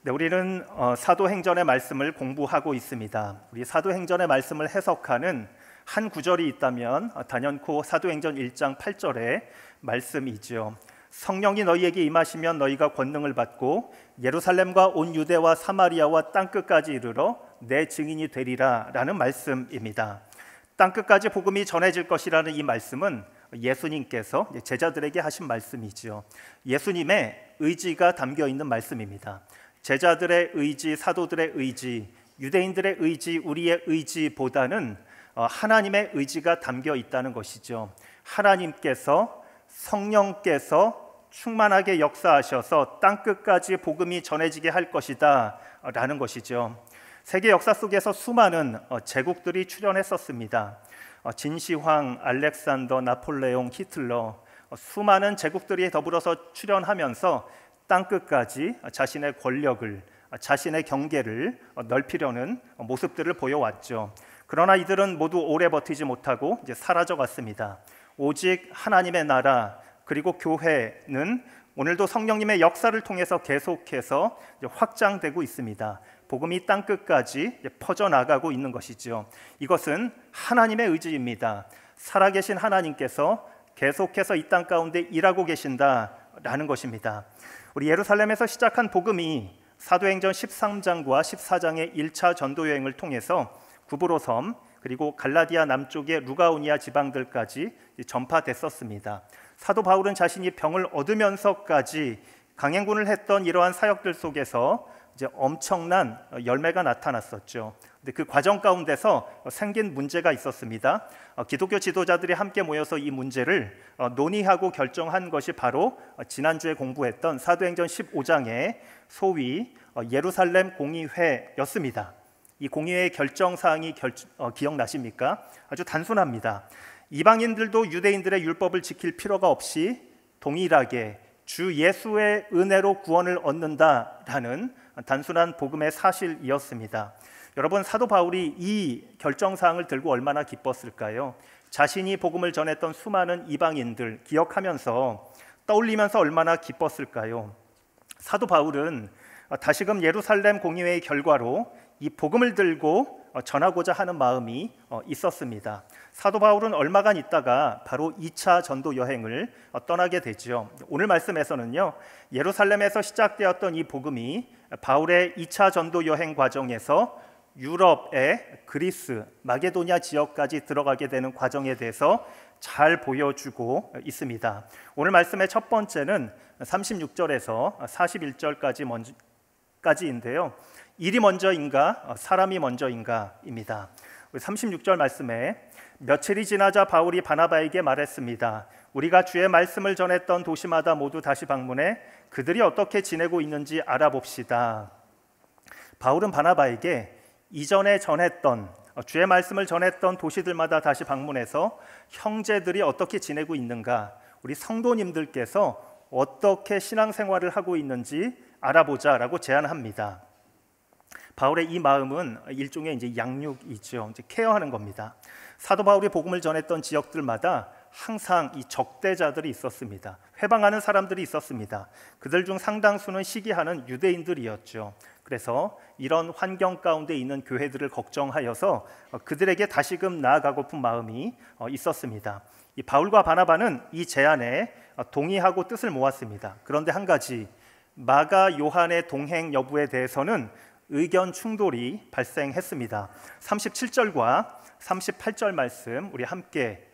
네, 우리는 사도행전의 말씀을 공부하고 있습니다. 우리 사도행전의 말씀을 해석하는 한 구절이 있다면 단연코 사도행전 1장 8절의 말씀이죠. 성령이 너희에게 임하시면 너희가 권능을 받고 예루살렘과 온 유대와 사마리아와 땅끝까지 이르러 내 증인이 되리라 라는 말씀입니다. 땅끝까지 복음이 전해질 것이라는 이 말씀은 예수님께서 제자들에게 하신 말씀이죠. 예수님의 의지가 담겨 있는 말씀입니다. 제자들의 의지, 사도들의 의지, 유대인들의 의지, 우리의 의지보다는 하나님의 의지가 담겨 있다는 것이죠. 하나님께서, 성령께서 충만하게 역사하셔서 땅끝까지 복음이 전해지게 할 것이다 라는 것이죠. 세계 역사 속에서 수많은 제국들이 출현했었습니다. 진시황, 알렉산더, 나폴레옹, 히틀러, 수많은 제국들이 더불어서 출현하면서 땅끝까지 자신의 권력을, 자신의 경계를 넓히려는 모습들을 보여왔죠. 그러나 이들은 모두 오래 버티지 못하고 이제 사라져갔습니다. 오직 하나님의 나라 그리고 교회는 오늘도 성령님의 역사를 통해서 계속해서 확장되고 있습니다. 복음이 땅끝까지 퍼져나가고 있는 것이죠. 이것은 하나님의 의지입니다. 살아계신 하나님께서 계속해서 이 땅 가운데 일하고 계신다라는 것입니다. 우리 예루살렘에서 시작한 복음이 사도행전 13장과 14장의 1차 전도 여행을 통해서 구브로 섬 그리고 갈라디아 남쪽의 루가오니아 지방들까지 전파됐었습니다. 사도 바울은 자신이 병을 얻으면서까지 강행군을 했던 이러한 사역들 속에서 이제 엄청난 열매가 나타났었죠. 근데 그 과정 가운데서 생긴 문제가 있었습니다. 기독교 지도자들이 함께 모여서 이 문제를 논의하고 결정한 것이 바로 지난주에 공부했던 사도행전 15장의 소위 예루살렘 공의회였습니다. 이 공의회의 결정사항이 기억나십니까? 아주 단순합니다. 이방인들도 유대인들의 율법을 지킬 필요가 없이 동일하게 주 예수의 은혜로 구원을 얻는다라는 단순한 복음의 사실이었습니다. 여러분, 사도 바울이 이 결정사항을 들고 얼마나 기뻤을까요? 자신이 복음을 전했던 수많은 이방인들 기억하면서 떠올리면서 얼마나 기뻤을까요? 사도 바울은 다시금 예루살렘 공의회의 결과로 이 복음을 들고 전하고자 하는 마음이 있었습니다. 사도 바울은 얼마간 있다가 바로 2차 전도 여행을 떠나게 되죠. 오늘 말씀에서는요, 예루살렘에서 시작되었던 이 복음이 바울의 2차 전도 여행 과정에서 유럽의 그리스, 마게도냐 지역까지 들어가게 되는 과정에 대해서 잘 보여주고 있습니다. 오늘 말씀의 첫 번째는 36절에서 41절까지인데요. 일이 먼저인가 사람이 먼저인가입니다. 36절 말씀에 며칠이 지나자 바울이 바나바에게 말했습니다. 우리가 주의 말씀을 전했던 도시마다 모두 다시 방문해 그들이 어떻게 지내고 있는지 알아봅시다. 바울은 바나바에게 이전에 전했던 주의 말씀을 전했던 도시들마다 다시 방문해서 형제들이 어떻게 지내고 있는가, 우리 성도님들께서 어떻게 신앙생활을 하고 있는지 알아보자라고 제안합니다. 바울의 이 마음은 일종의 이제 양육이죠. 이제 케어하는 겁니다. 사도 바울이 복음을 전했던 지역들마다 항상 이 적대자들이 있었습니다. 회방하는 사람들이 있었습니다. 그들 중 상당수는 시기하는 유대인들이었죠. 그래서 이런 환경 가운데 있는 교회들을 걱정하여서 그들에게 다시금 나아가고픈 마음이 있었습니다. 이 바울과 바나바는 이 제안에 동의하고 뜻을 모았습니다. 그런데 한 가지, 마가 요한의 동행 여부에 대해서는 의견 충돌이 발생했습니다. 37절과 38절 말씀 우리 함께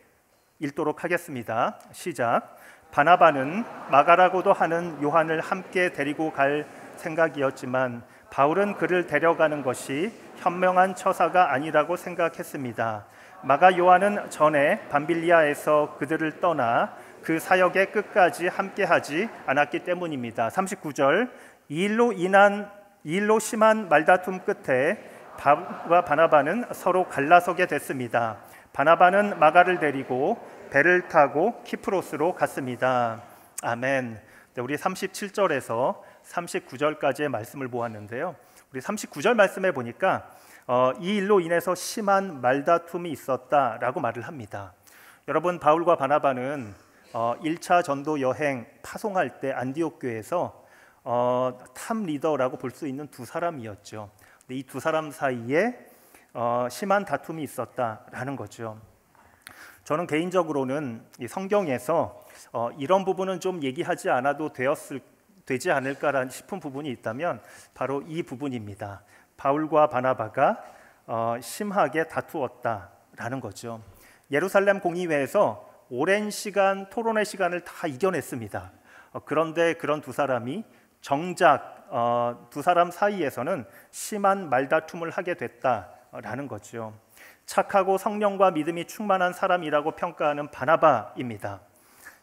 읽도록 하겠습니다. 시작. 바나바는 마가라고도 하는 요한을 함께 데리고 갈 생각이었지만 바울은 그를 데려가는 것이 현명한 처사가 아니라고 생각했습니다. 마가 요한은 전에 밤빌리아에서 그들을 떠나 그 사역의 끝까지 함께하지 않았기 때문입니다. 39절. 이 일로 심한 말다툼 끝에 바울과 바나바는 서로 갈라서게 됐습니다. 바나바는 마가를 데리고 배를 타고 키프로스로 갔습니다. 아멘. 네, 우리 37절에서 39절까지의 말씀을 보았는데요. 우리 39절 말씀에 보니까 이 일로 인해서 심한 말다툼이 있었다라고 말을 합니다. 여러분, 바울과 바나바는 1차 전도 여행 파송할 때 안디옥 교회에서 탑 리더라고 볼 수 있는 두 사람이었죠. 이 두 사람 사이에 심한 다툼이 있었다라는 거죠. 저는 개인적으로는 이 성경에서 이런 부분은 좀 얘기하지 않아도 되지 않을까 싶은 부분이 있다면 바로 이 부분입니다. 바울과 바나바가 심하게 다투었다라는 거죠. 예루살렘 공의회에서 오랜 시간 토론의 시간을 다 이겨냈습니다. 그런데 그런 두 사람이 정작 두 사람 사이에서는 심한 말다툼을 하게 됐다라는 거죠. 착하고 성령과 믿음이 충만한 사람이라고 평가하는 바나바입니다.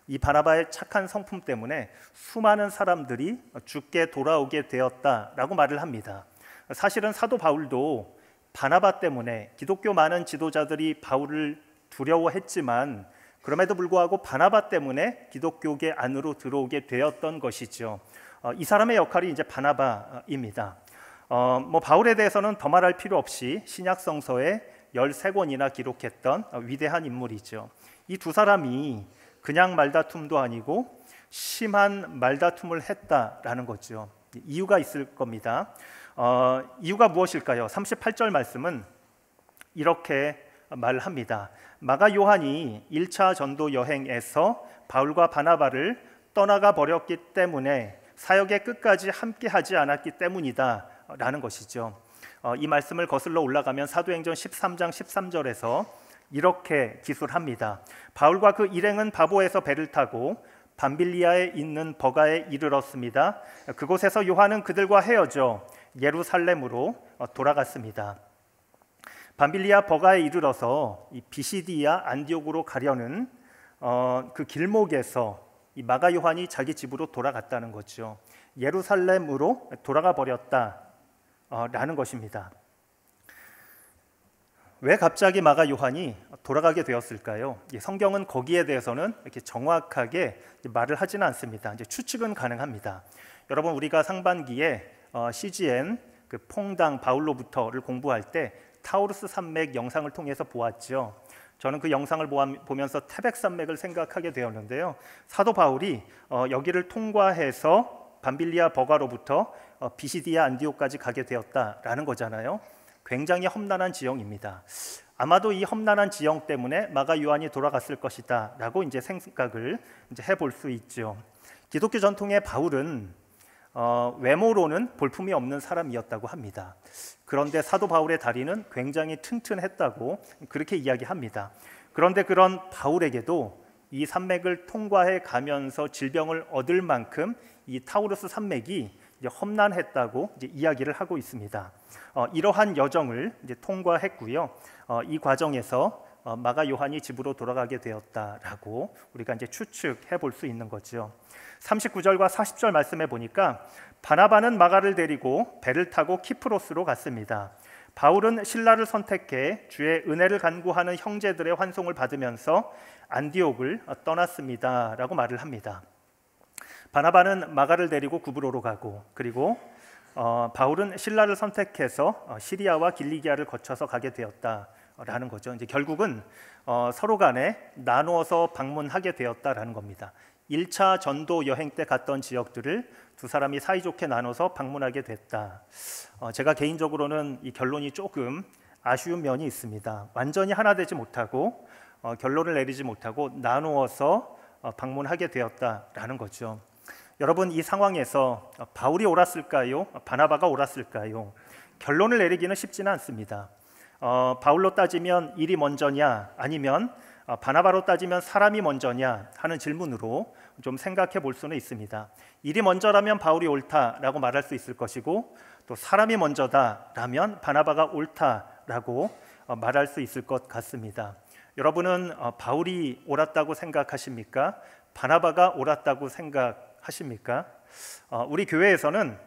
이 바나바의 착한 성품 때문에 수많은 사람들이 주께 돌아오게 되었다라고 말을 합니다. 사실은 사도 바울도 바나바 때문에 기독교 많은 지도자들이 바울을 두려워했지만 그럼에도 불구하고 바나바 때문에 기독교계 안으로 들어오게 되었던 것이죠. 이 사람의 역할이 이제 바나바입니다. 바울에 대해서는 더 말할 필요 없이 신약 성서에 13권이나 기록했던 위대한 인물이죠. 이 두 사람이 그냥 말다툼도 아니고 심한 말다툼을 했다라는 거죠. 이유가 있을 겁니다. 이유가 무엇일까요? 38절 말씀은 이렇게 말합니다. 마가 요한이 1차 전도 여행에서 바울과 바나바를 떠나가 버렸기 때문에 사역의 끝까지 함께하지 않았기 때문이다 라는 것이죠. 이 말씀을 거슬러 올라가면 사도행전 13장 13절에서 이렇게 기술합니다. 바울과 그 일행은 바보에서 배를 타고 밤빌리아에 있는 버가에 이르렀습니다. 그곳에서 요한은 그들과 헤어져 예루살렘으로 돌아갔습니다. 밤빌리아 버가에 이르러서 이 비시디아 안디옥으로 가려는 그 길목에서 이 마가 요한이 자기 집으로 돌아갔다는 거죠. 예루살렘으로 돌아가 버렸다라는 것입니다. 왜 갑자기 마가 요한이 돌아가게 되었을까요? 성경은 거기에 대해서는 이렇게 정확하게 말을 하지는 않습니다. 이제 추측은 가능합니다. 여러분, 우리가 상반기에 CGN 그 퐁당 바울로부터를 공부할 때 타우루스 산맥 영상을 통해서 보았죠. 저는 그 영상을 보면서 태백 산맥을 생각하게 되었는데요. 사도 바울이 여기를 통과해서 밤빌리아 버가로부터 비시디아 안디옥까지 가게 되었다라는 거잖아요. 굉장히 험난한 지형입니다. 아마도 이 험난한 지형 때문에 마가 요한이 돌아갔을 것이다라고 이제 생각을 이제 해볼 수 있죠. 기독교 전통의 바울은 외모로는 볼품이 없는 사람이었다고 합니다. 그런데 사도 바울의 다리는 굉장히 튼튼했다고 그렇게 이야기합니다. 그런데 그런 바울에게도 이 산맥을 통과해 가면서 질병을 얻을 만큼 이 타우루스 산맥이 이제 험난했다고 이제 이야기를 하고 있습니다. 이러한 여정을 이제 통과했고요. 이 과정에서 마가 요한이 집으로 돌아가게 되었다라고 우리가 이제 추측해 볼 수 있는 거죠. 39절과 40절 말씀해 보니까 바나바는 마가를 데리고 배를 타고 키프로스로 갔습니다. 바울은 신라를 선택해 주의 은혜를 간구하는 형제들의 환송을 받으면서 안디옥을 떠났습니다라고 말을 합니다. 바나바는 마가를 데리고 구브로로 가고, 그리고 바울은 신라를 선택해서 시리아와 길리기아를 거쳐서 가게 되었다라는 거죠. 이제 결국은 서로 간에 나누어서 방문하게 되었다라는 겁니다. 1차 전도 여행 때 갔던 지역들을 두 사람이 사이좋게 나눠서 방문하게 됐다. 제가 개인적으로는 이 결론이 조금 아쉬운 면이 있습니다. 완전히 하나 되지 못하고 결론을 내리지 못하고 나누어서 방문하게 되었다라는 거죠. 여러분, 이 상황에서 바울이 옳았을까요? 바나바가 옳았을까요? 결론을 내리기는 쉽지는 않습니다. 바울로 따지면 일이 먼저냐, 아니면 바나바로 따지면 사람이 먼저냐 하는 질문으로 좀 생각해 볼 수는 있습니다. 일이 먼저라면 바울이 옳다라고 말할 수 있을 것이고, 또 사람이 먼저다라면 바나바가 옳다라고 말할 수 있을 것 같습니다. 여러분은 바울이 옳았다고 생각하십니까? 바나바가 옳았다고 생각하십니까? 우리 교회에서는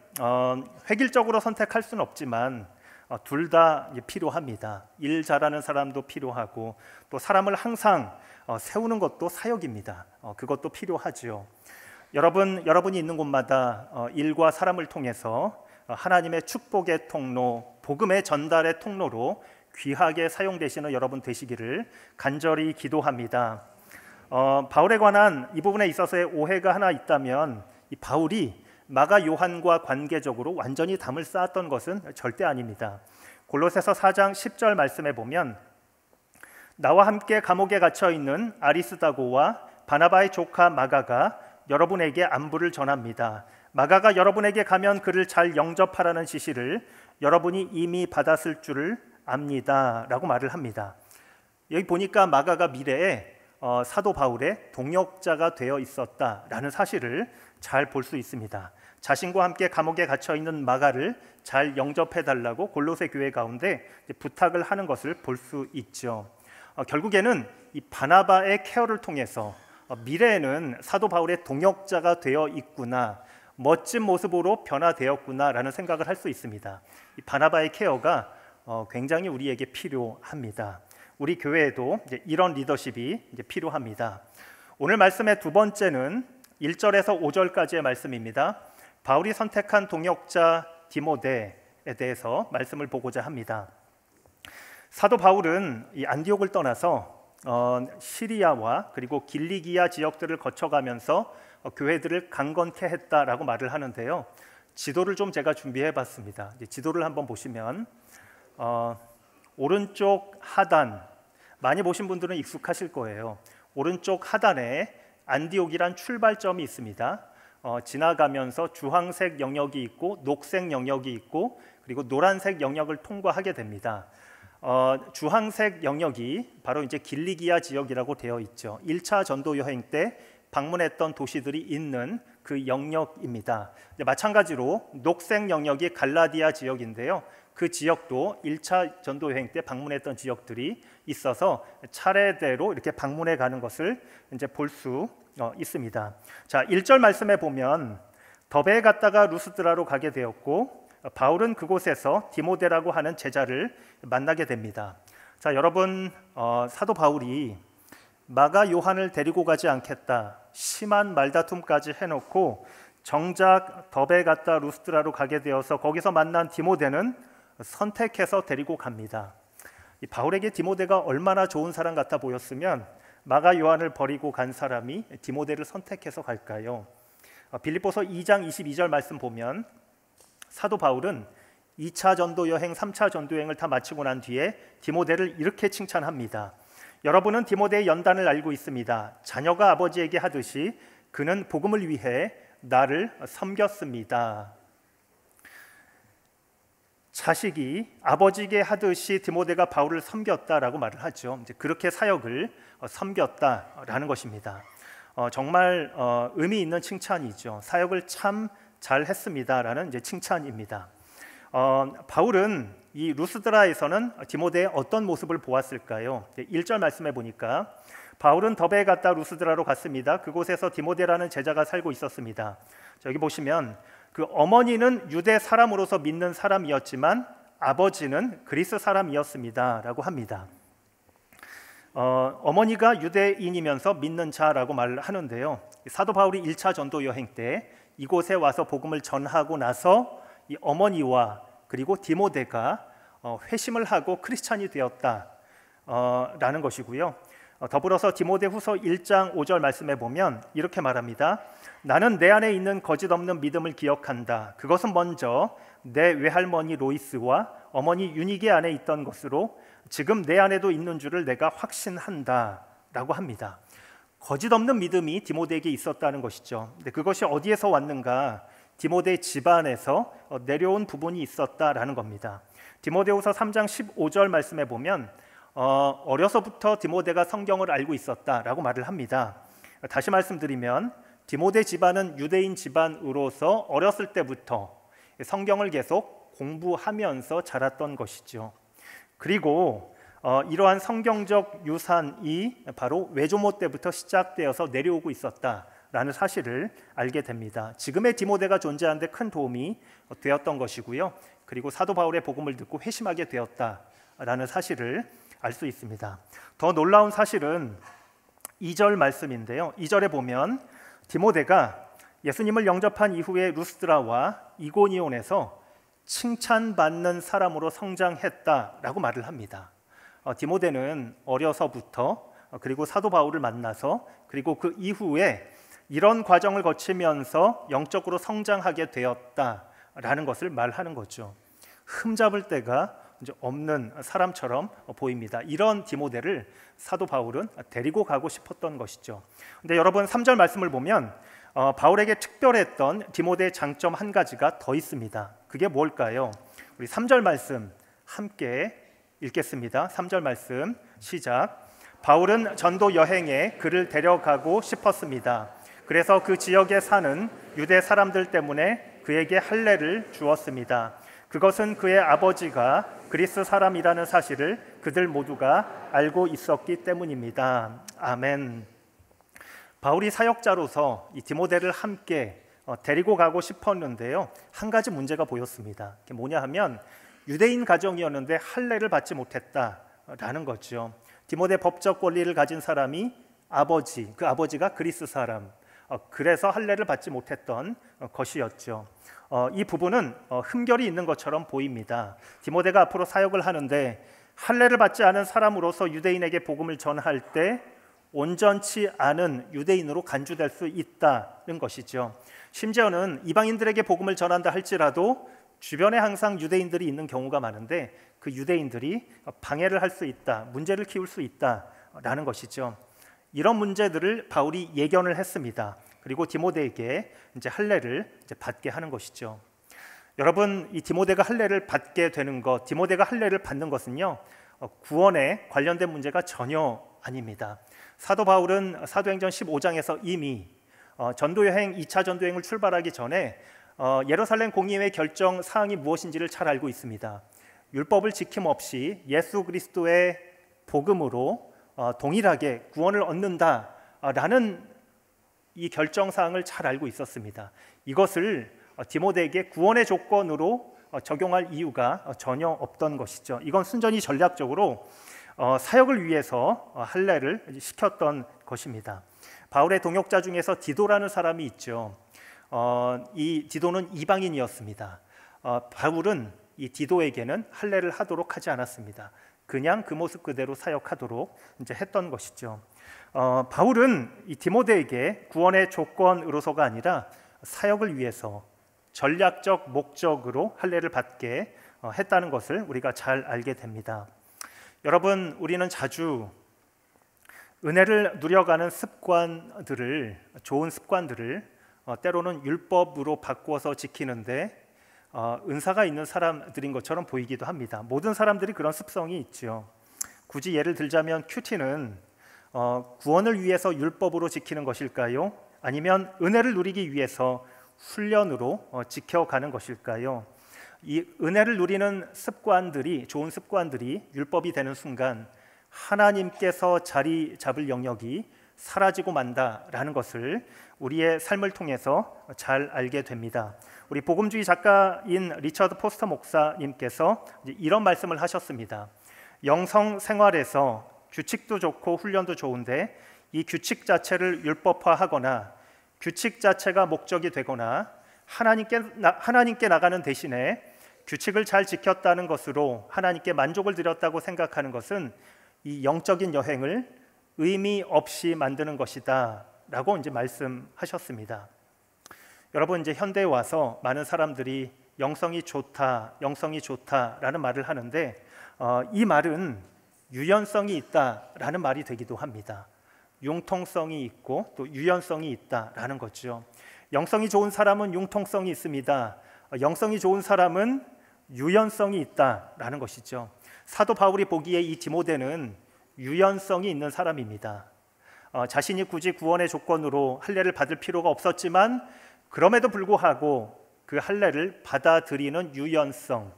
획일적으로 선택할 수는 없지만 둘 다 필요합니다. 일 잘하는 사람도 필요하고, 또 사람을 항상 세우는 것도 사역입니다. 그것도 필요하죠. 여러분이 있는 곳마다 일과 사람을 통해서 하나님의 축복의 통로, 복음의 전달의 통로로 귀하게 사용되시는 여러분 되시기를 간절히 기도합니다. 바울에 관한 이 부분에 있어서의 오해가 하나 있다면, 이 바울이 마가 요한과 관계적으로 완전히 담을 쌓았던 것은 절대 아닙니다. 골로새서 4장 10절 말씀에 보면 나와 함께 감옥에 갇혀 있는 아리스다고와 바나바의 조카 마가가 여러분에게 안부를 전합니다. 마가가 여러분에게 가면 그를 잘 영접하라는 지시를 여러분이 이미 받았을 줄을 압니다 라고 말을 합니다. 여기 보니까 마가가 미래에 사도 바울의 동역자가 되어 있었다라는 사실을 잘 볼 수 있습니다. 자신과 함께 감옥에 갇혀 있는 마가를 잘 영접해 달라고 골로새 교회 가운데 부탁을 하는 것을 볼 수 있죠. 결국에는 이 바나바의 케어를 통해서 미래에는 사도 바울의 동역자가 되어 있구나, 멋진 모습으로 변화되었구나라는 생각을 할 수 있습니다. 이 바나바의 케어가 굉장히 우리에게 필요합니다. 우리 교회에도 이런 리더십이 필요합니다. 오늘 말씀의 두 번째는 1절에서 5절까지의 말씀입니다. 바울이 선택한 동역자 디모데에 대해서 말씀을 보고자 합니다. 사도 바울은 이 안디옥을 떠나서 시리아와 그리고 길리기아 지역들을 거쳐가면서 교회들을 강건케 했다라고 말을 하는데요. 지도를 좀 제가 준비해 봤습니다. 지도를 한번 보시면 오른쪽 하단, 많이 보신 분들은 익숙하실 거예요. 오른쪽 하단에 안디옥이란 출발점이 있습니다. 지나가면서 주황색 영역이 있고 녹색 영역이 있고 그리고 노란색 영역을 통과하게 됩니다. 주황색 영역이 바로 이제 길리기아 지역이라고 되어 있죠. 1차 전도 여행 때 방문했던 도시들이 있는 그 영역입니다. 마찬가지로 녹색 영역이 갈라디아 지역인데요. 그 지역도 1차 전도 여행 때 방문했던 지역들이 있어서 차례대로 이렇게 방문해 가는 것을 이제 볼 수 있습니다. 자, 1절 말씀에 보면 더베에 갔다가 루스드라로 가게 되었고 바울은 그곳에서 디모데라고 하는 제자를 만나게 됩니다. 자, 여러분, 사도 바울이 마가 요한을 데리고 가지 않겠다, 심한 말다툼까지 해놓고 정작 더베에 갔다 루스드라로 가게 되어서 거기서 만난 디모데는 선택해서 데리고 갑니다. 이 바울에게 디모데가 얼마나 좋은 사람 같아 보였으면 마가 요한을 버리고 간 사람이 디모데를 선택해서 갈까요? 빌립보서 2장 22절 말씀 보면 사도 바울은 2차 전도 여행, 3차 전도 여행을 다 마치고 난 뒤에 디모데를 이렇게 칭찬합니다. 여러분은 디모데의 연단을 알고 있습니다. 자녀가 아버지에게 하듯이 그는 복음을 위해 나를 섬겼습니다. 자식이 아버지에게 하듯이 디모데가 바울을 섬겼다라고 말을 하죠. 이제 그렇게 사역을 섬겼다라는 것입니다. 정말 의미 있는 칭찬이죠. 사역을 참 잘했습니다라는 이제 칭찬입니다. 바울은 이 루스드라에서는 디모데의 어떤 모습을 보았을까요? 1절 말씀해 보니까 바울은 더베에 갔다 루스드라로 갔습니다. 그곳에서 디모데라는 제자가 살고 있었습니다. 여기 보시면 그 어머니는 유대 사람으로서 믿는 사람이었지만 아버지는 그리스 사람이었습니다 라고 합니다. 어머니가 유대인이면서 믿는 자라고 말을 하는데요. 사도 바울이 1차 전도 여행 때 이곳에 와서 복음을 전하고 나서 이 어머니와 그리고 디모데가 회심을 하고 크리스찬이 되었다라는 것이고요. 더불어서 디모데후서 1장 5절 말씀에 보면 이렇게 말합니다. 나는 내 안에 있는 거짓 없는 믿음을 기억한다. 그것은 먼저 내 외할머니 로이스와 어머니 유니게 안에 있던 것으로 지금 내 안에도 있는 줄을 내가 확신한다 라고 합니다. 거짓 없는 믿음이 디모데에게 있었다는 것이죠. 근데 그것이 어디에서 왔는가? 디모데 집안에서 내려온 부분이 있었다라는 겁니다. 디모데후서 3장 15절 말씀에 보면 어려서부터 디모데가 성경을 알고 있었다라고 말을 합니다. 다시 말씀드리면 디모데 집안은 유대인 집안으로서 어렸을 때부터 성경을 계속 공부하면서 자랐던 것이죠. 그리고 이러한 성경적 유산이 바로 외조모 때부터 시작되어서 내려오고 있었다라는 사실을 알게 됩니다. 지금의 디모데가 존재하는 데 큰 도움이 되었던 것이고요. 그리고 사도 바울의 복음을 듣고 회심하게 되었다라는 사실을 알 수 있습니다. 더 놀라운 사실은 2절 말씀인데요. 2절에 보면 디모데가 예수님을 영접한 이후에 루스드라와 이고니온에서 칭찬받는 사람으로 성장했다라고 말을 합니다. 디모데는 어려서부터 그리고 사도 바울을 만나서 그리고 그 이후에 이런 과정을 거치면서 영적으로 성장하게 되었다라는 것을 말하는 거죠. 흠잡을 데가 이제 없는 사람처럼 보입니다. 이런 디모데를 사도 바울은 데리고 가고 싶었던 것이죠. 근데 여러분 3절 말씀을 보면 바울에게 특별했던 디모데의 장점 한 가지가 더 있습니다. 그게 뭘까요? 우리 3절 말씀 함께 읽겠습니다. 3절 말씀 시작. 바울은 전도 여행에 그를 데려가고 싶었습니다. 그래서 그 지역에 사는 유대 사람들 때문에 그에게 할례를 주었습니다. 그것은 그의 아버지가 그리스 사람이라는 사실을 그들 모두가 알고 있었기 때문입니다. 아멘. 바울이 사역자로서 이 디모데를 함께 데리고 가고 싶었는데요. 한 가지 문제가 보였습니다. 그게 뭐냐 하면 유대인 가정이었는데 할례를 받지 못했다라는 거죠. 디모데 법적 권리를 가진 사람이 아버지, 그 아버지가 그리스 사람, 그래서 할례를 받지 못했던 것이었죠. 이 부분은 흠결이 있는 것처럼 보입니다. 디모데가 앞으로 사역을 하는데 할례를 받지 않은 사람으로서 유대인에게 복음을 전할 때 온전치 않은 유대인으로 간주될 수 있다는 것이죠. 심지어는 이방인들에게 복음을 전한다 할지라도 주변에 항상 유대인들이 있는 경우가 많은데 그 유대인들이 방해를 할 수 있다, 문제를 키울 수 있다라는 것이죠. 이런 문제들을 바울이 예견을 했습니다. 그리고 디모데에게 이제 할례를 받게 하는 것이죠. 여러분, 이 디모데가 할례를 받게 되는 것, 디모데가 할례를 받는 것은요, 구원에 관련된 문제가 전혀 아닙니다. 사도 바울은 사도행전 15장에서 이미 전도여행 2차 전도여행을 출발하기 전에 예루살렘 공의회 결정 사항이 무엇인지를 잘 알고 있습니다. 율법을 지킴없이 예수 그리스도의 복음으로 동일하게 구원을 얻는다라는 이 결정 사항을 잘 알고 있었습니다. 이것을 디모데에게 구원의 조건으로 적용할 이유가 전혀 없던 것이죠. 이건 순전히 전략적으로 사역을 위해서 할례를 시켰던 것입니다. 바울의 동역자 중에서 디도라는 사람이 있죠. 이 디도는 이방인이었습니다. 바울은 이 디도에게는 할례를 하도록 하지 않았습니다. 그냥 그 모습 그대로 사역하도록 이제 했던 것이죠. 바울은 이 디모데에게 구원의 조건으로서가 아니라 사역을 위해서 전략적 목적으로 할례를 받게 했다는 것을 우리가 잘 알게 됩니다. 여러분, 우리는 자주 은혜를 누려가는 습관들을, 좋은 습관들을 때로는 율법으로 바꾸어서 지키는데 은사가 있는 사람들인 것처럼 보이기도 합니다. 모든 사람들이 그런 습성이 있죠. 굳이 예를 들자면 큐티는 구원을 위해서 율법으로 지키는 것일까요? 아니면 은혜를 누리기 위해서 훈련으로 지켜가는 것일까요? 이 은혜를 누리는 습관들이, 좋은 습관들이 율법이 되는 순간 하나님께서 자리 잡을 영역이 사라지고 만다라는 것을 우리의 삶을 통해서 잘 알게 됩니다. 우리 복음주의 작가인 리처드 포스터 목사님께서 이런 말씀을 하셨습니다. 영성 생활에서 규칙도 좋고 훈련도 좋은데 이 규칙 자체를 율법화하거나 규칙 자체가 목적이 되거나 하나님께 나가는 대신에 규칙을 잘 지켰다는 것으로 하나님께 만족을 드렸다고 생각하는 것은 이 영적인 여행을 의미 없이 만드는 것이다 라고 이제 말씀하셨습니다. 여러분, 이제 현대에 와서 많은 사람들이 영성이 좋다라는 말을 하는데 이 말은 유연성이 있다라는 말이 되기도 합니다. 융통성이 있고 또 유연성이 있다라는 거죠. 영성이 좋은 사람은 융통성이 있습니다. 영성이 좋은 사람은 유연성이 있다라는 것이죠. 사도 바울이 보기에 이 디모데는 유연성이 있는 사람입니다. 자신이 굳이 구원의 조건으로 할례를 받을 필요가 없었지만 그럼에도 불구하고 그 할례를 받아들이는 유연성,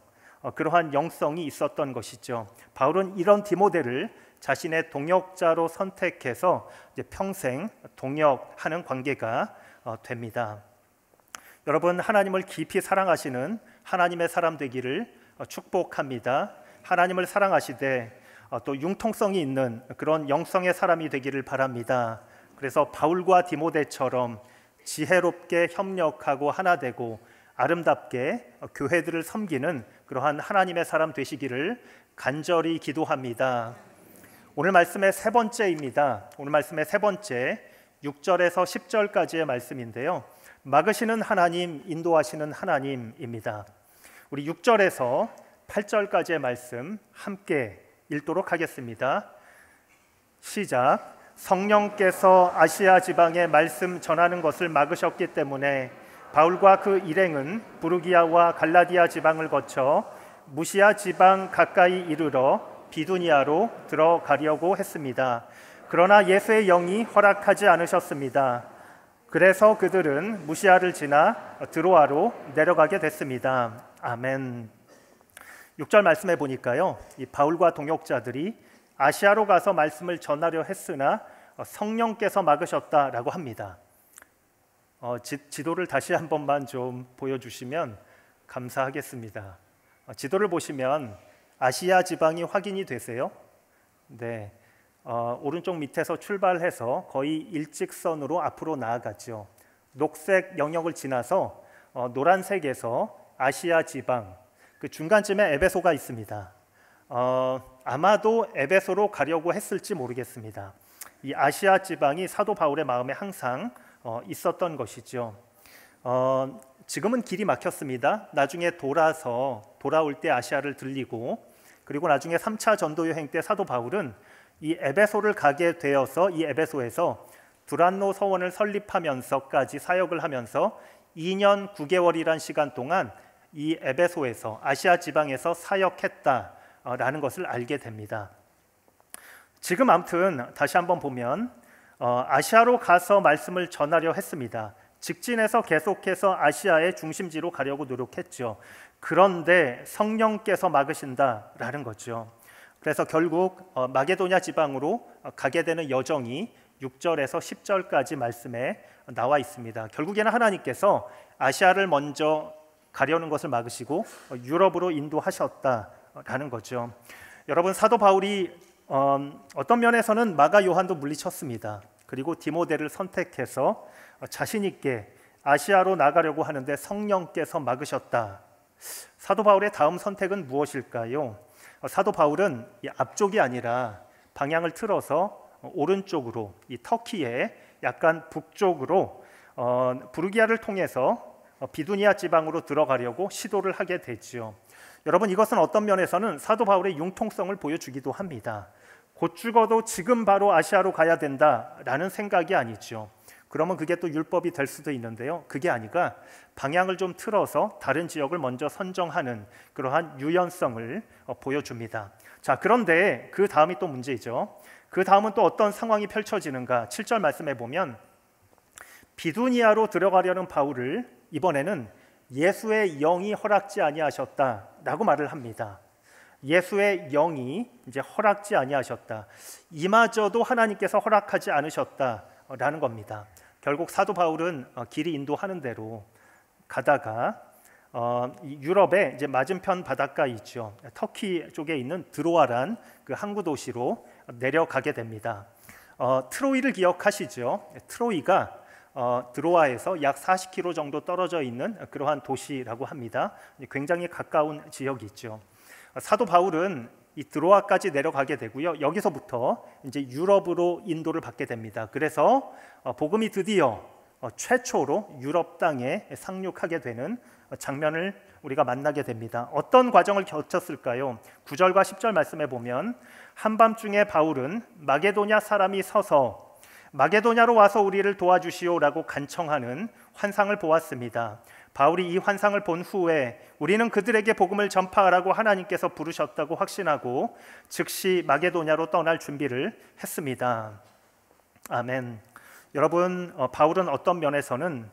그러한 영성이 있었던 것이죠. 바울은 이런 디모데를 자신의 동역자로 선택해서 이제 평생 동역하는 관계가 됩니다. 여러분, 하나님을 깊이 사랑하시는 하나님의 사람 되기를 축복합니다. 하나님을 사랑하시되 또 융통성이 있는 그런 영성의 사람이 되기를 바랍니다. 그래서 바울과 디모데처럼 지혜롭게 협력하고 하나 되고 아름답게 교회들을 섬기는 그러한 하나님의 사람 되시기를 간절히 기도합니다. 오늘 말씀의 세 번째입니다. 오늘 말씀의 세 번째, 6절에서 10절까지의 말씀인데요. 막으시는 하나님, 인도하시는 하나님입니다. 우리 6절에서 8절까지의 말씀 함께 읽도록 하겠습니다. 시작. 성령께서 아시아 지방에 말씀 전하는 것을 막으셨기 때문에 바울과 그 일행은 부르기아와 갈라디아 지방을 거쳐 무시아 지방 가까이 이르러 비두니아로 들어가려고 했습니다. 그러나 예수의 영이 허락하지 않으셨습니다. 그래서 그들은 무시아를 지나 드로아로 내려가게 됐습니다. 아멘. 6절 말씀해 보니까요, 이 바울과 동역자들이 아시아로 가서 말씀을 전하려 했으나 성령께서 막으셨다라고 합니다. 지도를 다시 한 번만 좀 보여주시면 감사하겠습니다. 지도를 보시면 아시아 지방이 확인이 되세요? 네, 오른쪽 밑에서 출발해서 거의 일직선으로 앞으로 나아갔죠. 녹색 영역을 지나서 노란색에서 아시아 지방, 그 중간쯤에 에베소가 있습니다. 아마도 에베소로 가려고 했을지 모르겠습니다. 이 아시아 지방이 사도 바울의 마음에 항상 있었던 것이죠. 지금은 길이 막혔습니다. 나중에 돌아올 때 아시아를 들리고, 그리고 나중에 3차 전도 여행 때 사도 바울은 이 에베소를 가게 되어서 이 에베소에서 두란노 서원을 설립하면서까지 사역을 하면서 2년 9개월이란 시간 동안 이 에베소에서 아시아 지방에서 사역했다라는 것을 알게 됩니다. 지금 아무튼 다시 한번 보면 아시아로 가서 말씀을 전하려 했습니다. 직진해서 계속해서 아시아의 중심지로 가려고 노력했죠. 그런데 성령께서 막으신다라는 거죠. 그래서 결국 마게도냐 지방으로 가게 되는 여정이 6절에서 10절까지 말씀에 나와 있습니다. 결국에는 하나님께서 아시아를 먼저 가려는 것을 막으시고 유럽으로 인도하셨다라는 거죠. 여러분, 사도 바울이 어떤 면에서는 마가 요한도 물리쳤습니다. 그리고 디모데를 선택해서 자신 있게 아시아로 나가려고 하는데 성령께서 막으셨다. 사도 바울의 다음 선택은 무엇일까요? 사도 바울은 이 앞쪽이 아니라 방향을 틀어서 오른쪽으로, 이 터키의 약간 북쪽으로 부르기아를 통해서 비두니아 지방으로 들어가려고 시도를 하게 되죠. 여러분, 이것은 어떤 면에서는 사도 바울의 융통성을 보여주기도 합니다. 곧 죽어도 지금 바로 아시아로 가야 된다라는 생각이 아니죠. 그러면 그게 또 율법이 될 수도 있는데요. 그게 아니라 방향을 좀 틀어서 다른 지역을 먼저 선정하는 그러한 유연성을 보여줍니다. 자, 그런데 그 다음이 또 문제이죠. 그 다음은 또 어떤 상황이 펼쳐지는가? 7절 말씀해 보면 비두니아로 들어가려는 바울을 이번에는 예수의 영이 허락지 아니하셨다라고 말을 합니다. 예수의 영이 이제 허락지 아니하셨다. 이마저도 하나님께서 허락하지 않으셨다라는 겁니다. 결국 사도 바울은 길이 인도하는 대로 가다가 유럽의 이제 맞은편 바닷가 있죠. 터키 쪽에 있는 드로아란 그 항구 도시로 내려가게 됩니다. 트로이를 기억하시죠? 트로이가 드로아에서 약 40km 정도 떨어져 있는 그러한 도시라고 합니다. 굉장히 가까운 지역이죠. 사도 바울은 이 드로아까지 내려가게 되고요. 여기서부터 이제 유럽으로 인도를 받게 됩니다. 그래서 복음이 드디어 최초로 유럽 땅에 상륙하게 되는 장면을 우리가 만나게 됩니다. 어떤 과정을 거쳤을까요? 9절과 10절 말씀해 보면 한밤중에 바울은 마게도냐 사람이 서서 마게도냐로 와서 우리를 도와주시오라고 간청하는 환상을 보았습니다. 바울이 이 환상을 본 후에 우리는 그들에게 복음을 전파하라고 하나님께서 부르셨다고 확신하고 즉시 마게도냐로 떠날 준비를 했습니다. 아멘. 여러분, 바울은 어떤 면에서는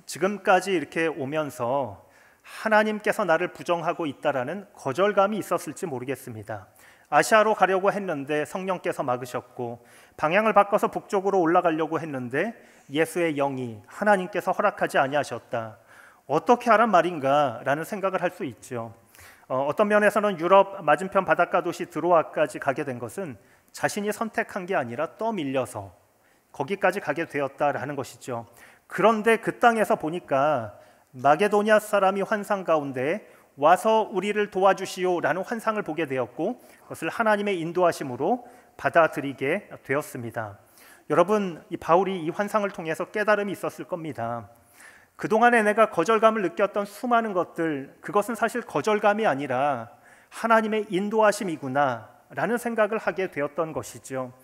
지금까지 이렇게 오면서 하나님께서 나를 부정하고 있다라는 거절감이 있었을지 모르겠습니다. 아시아로 가려고 했는데 성령께서 막으셨고, 방향을 바꿔서 북쪽으로 올라가려고 했는데 예수의 영이 하나님께서 허락하지 아니하셨다. 어떻게 하란 말인가 라는 생각을 할 수 있죠. 어떤 면에서는 유럽 맞은편 바닷가 도시 드로아까지 가게 된 것은 자신이 선택한 게 아니라 떠밀려서 거기까지 가게 되었다라는 것이죠. 그런데 그 땅에서 보니까 마게도냐 사람이 환상 가운데 와서 우리를 도와주시오라는 환상을 보게 되었고, 그것을 하나님의 인도하심으로 받아들이게 되었습니다. 여러분, 이 바울이 이 환상을 통해서 깨달음이 있었을 겁니다. 그동안에 내가 거절감을 느꼈던 수많은 것들, 그것은 사실 거절감이 아니라 하나님의 인도하심이구나 라는 생각을 하게 되었던 것이죠.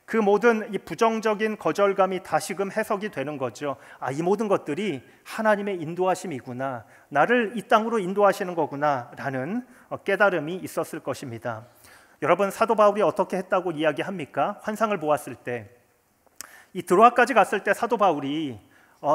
그 모든 이 부정적인 거절감이 다시금 해석이 되는 거죠. 이 모든 것들이 하나님의 인도하심이구나, 나를 이 땅으로 인도하시는 거구나 라는 깨달음이 있었을 것입니다. 여러분, 사도 바울이 어떻게 했다고 이야기합니까? 환상을 보았을 때, 이 드로아까지 갔을 때 사도 바울이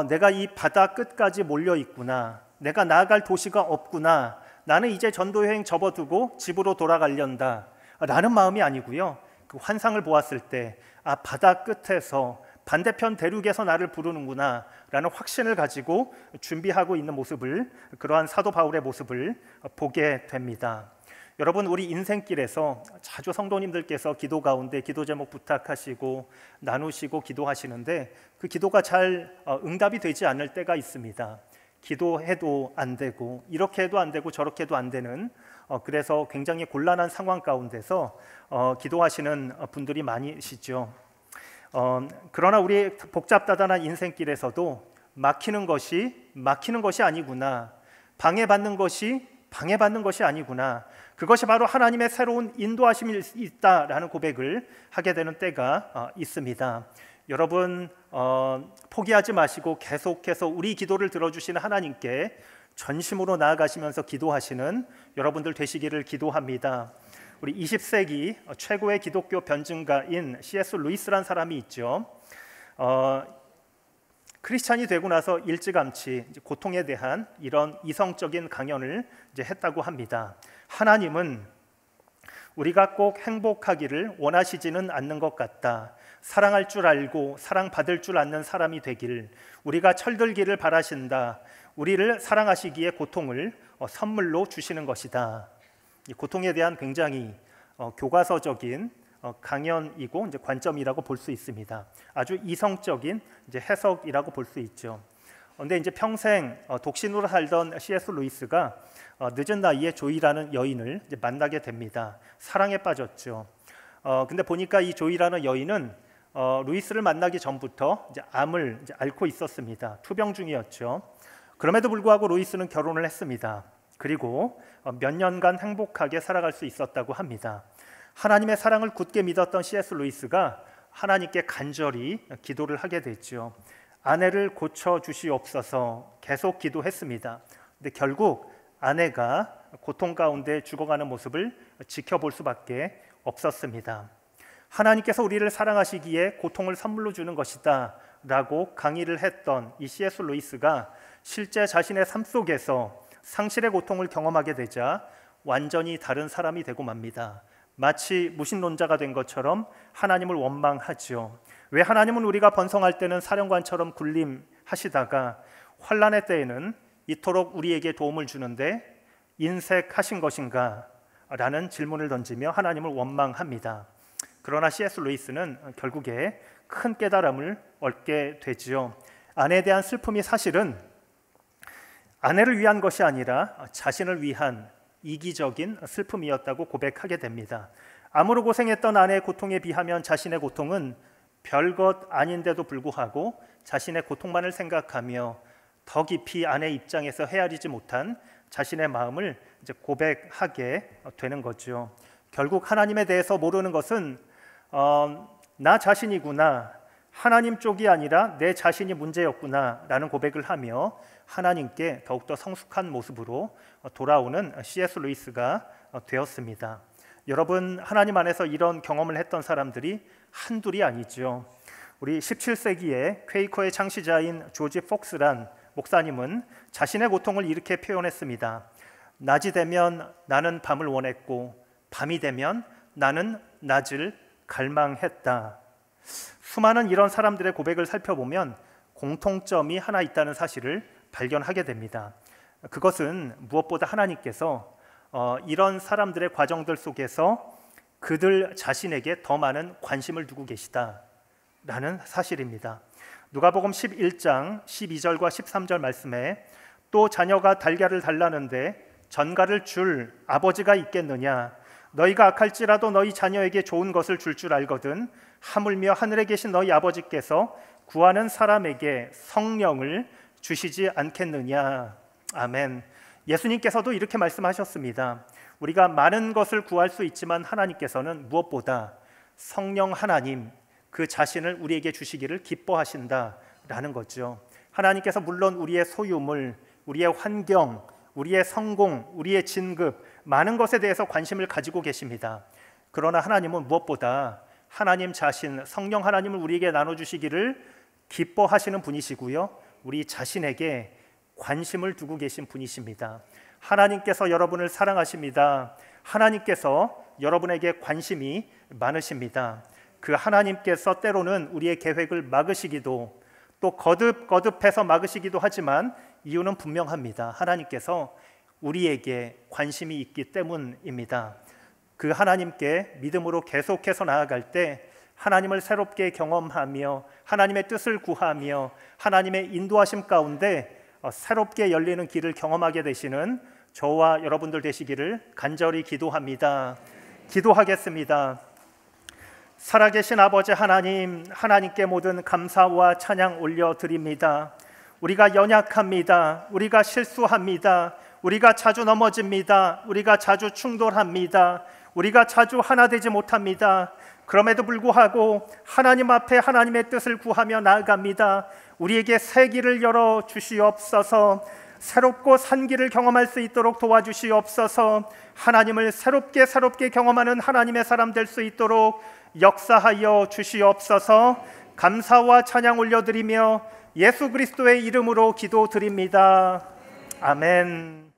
내가 이 바다 끝까지 몰려 있구나, 내가 나아갈 도시가 없구나, 나는 이제 전도 여행 접어두고 집으로 돌아가련다 라는 마음이 아니고요, 그 환상을 보았을 때 바다 끝에서 반대편 대륙에서 나를 부르는구나 라는 확신을 가지고 준비하고 있는 모습을, 그러한 사도 바울의 모습을 보게 됩니다. 여러분, 우리 인생길에서 자주 성도님들께서 기도 가운데 기도 제목 부탁하시고 나누시고 기도하시는데 그 기도가 잘 응답이 되지 않을 때가 있습니다. 기도해도 안 되고 이렇게 해도 안 되고 저렇게 해도 안 되는, 그래서 굉장히 곤란한 상황 가운데서 기도하시는 분들이 많으시죠. 그러나 우리 복잡다단한 인생길에서도 막히는 것이 아니구나, 방해받는 것이 아니구나, 그것이 바로 하나님의 새로운 인도하심이 있다라는 고백을 하게 되는 때가 있습니다. 여러분, 포기하지 마시고 계속해서 우리 기도를 들어주시는 하나님께 전심으로 나아가시면서 기도하시는 여러분들 되시기를 기도합니다. 우리 20세기 최고의 기독교 변증가인 C.S. 루이스란 사람이 있죠. 크리스찬이 되고 나서 일찌감치 고통에 대한 이런 이성적인 강연을 했다고 합니다. 하나님은 우리가 꼭 행복하기를 원하시지는 않는 것 같다. 사랑할 줄 알고 사랑받을 줄 아는 사람이 되길, 우리가 철들기를 바라신다. 우리를 사랑하시기에 고통을 선물로 주시는 것이다. 이 고통에 대한 굉장히 교과서적인 강연이고 관점이라고 볼 수 있습니다. 아주 이성적인 해석이라고 볼 수 있죠. 그런데 평생 독신으로 살던 C.S. 루이스가 늦은 나이에 조이라는 여인을 만나게 됩니다. 사랑에 빠졌죠. 근데 보니까 이 조이라는 여인은 루이스를 만나기 전부터 암을 앓고 있었습니다. 투병 중이었죠. 그럼에도 불구하고 루이스는 결혼을 했습니다. 그리고 몇 년간 행복하게 살아갈 수 있었다고 합니다. 하나님의 사랑을 굳게 믿었던 C.S. 루이스가 하나님께 간절히 기도를 하게 됐죠. 아내를 고쳐주시옵소서 계속 기도했습니다. 근데 결국 아내가 고통 가운데 죽어가는 모습을 지켜볼 수밖에 없었습니다. 하나님께서 우리를 사랑하시기에 고통을 선물로 주는 것이다 라고 강의를 했던 이 C.S. 루이스가 실제 자신의 삶 속에서 상실의 고통을 경험하게 되자 완전히 다른 사람이 되고 맙니다. 마치 무신론자가 된 것처럼 하나님을 원망하죠. 왜 하나님은 우리가 번성할 때는 사령관처럼 군림하시다가 환난의 때에는 이토록 우리에게 도움을 주는데 인색하신 것인가? 라는 질문을 던지며 하나님을 원망합니다. 그러나 C.S. 루이스는 결국에 큰 깨달음을 얻게 되지요. 아내에 대한 슬픔이 사실은 아내를 위한 것이 아니라 자신을 위한 이기적인 슬픔이었다고 고백하게 됩니다. 아무로 고생했던 아내의 고통에 비하면 자신의 고통은 별것 아닌데도 불구하고 자신의 고통만을 생각하며 더 깊이 아내 입장에서 헤아리지 못한 자신의 마음을 고백하게 되는 거죠. 결국 하나님에 대해서 모르는 것은 나 자신이구나, 하나님 쪽이 아니라 내 자신이 문제였구나 라는 고백을 하며 하나님께 더욱더 성숙한 모습으로 돌아오는 C.S. 루이스가 되었습니다. 여러분, 하나님 안에서 이런 경험을 했던 사람들이 한둘이 아니죠. 우리 17세기에 퀘이커의 창시자인 조지 폭스란 목사님은 자신의 고통을 이렇게 표현했습니다. 낮이 되면 나는 밤을 원했고 밤이 되면 나는 낮을 갈망했다. 수많은 이런 사람들의 고백을 살펴보면 공통점이 하나 있다는 사실을 발견하게 됩니다. 그것은 무엇보다 하나님께서 이런 사람들의 과정들 속에서 그들 자신에게 더 많은 관심을 두고 계시다라는 사실입니다. 누가복음 11장 12절과 13절 말씀에 또 자녀가 달걀을 달라는데 전갈을 줄 아버지가 있겠느냐, 너희가 악할지라도 너희 자녀에게 좋은 것을 줄 알거든 하물며 하늘에 계신 너희 아버지께서 구하는 사람에게 성령을 주시지 않겠느냐. 아멘. 예수님께서도 이렇게 말씀하셨습니다. 우리가 많은 것을 구할 수 있지만 하나님께서는 무엇보다 성령 하나님 그 자신을 우리에게 주시기를 기뻐하신다라는 거죠. 하나님께서 물론 우리의 소유물, 우리의 환경, 우리의 성공, 우리의 진급, 많은 것에 대해서 관심을 가지고 계십니다. 그러나 하나님은 무엇보다 하나님 자신, 성령 하나님을 우리에게 나눠주시기를 기뻐하시는 분이시고요, 우리 자신에게 관심을 두고 계신 분이십니다. 하나님께서 여러분을 사랑하십니다. 하나님께서 여러분에게 관심이 많으십니다. 그 하나님께서 때로는 우리의 계획을 막으시기도, 또 거듭해서 막으시기도 하지만 이유는 분명합니다. 하나님께서 우리에게 관심이 있기 때문입니다. 그 하나님께 믿음으로 계속해서 나아갈 때 하나님을 새롭게 경험하며 하나님의 뜻을 구하며 하나님의 인도하심 가운데 새롭게 열리는 길을 경험하게 되시는 저와 여러분들 되시기를 간절히 기도합니다. 기도하겠습니다. 살아계신 아버지 하나님, 하나님께 모든 감사와 찬양 올려드립니다. 우리가 연약합니다. 우리가 실수합니다. 우리가 자주 넘어집니다. 우리가 자주 충돌합니다. 우리가 자주 하나 되지 못합니다. 그럼에도 불구하고 하나님 앞에 하나님의 뜻을 구하며 나아갑니다. 우리에게 새 길을 열어 주시옵소서. 새롭고 산 길을 경험할 수 있도록 도와주시옵소서. 하나님을 새롭게 경험하는 하나님의 사람 될 수 있도록 역사하여 주시옵소서. 감사와 찬양 올려드리며 예수 그리스도의 이름으로 기도드립니다. 아멘.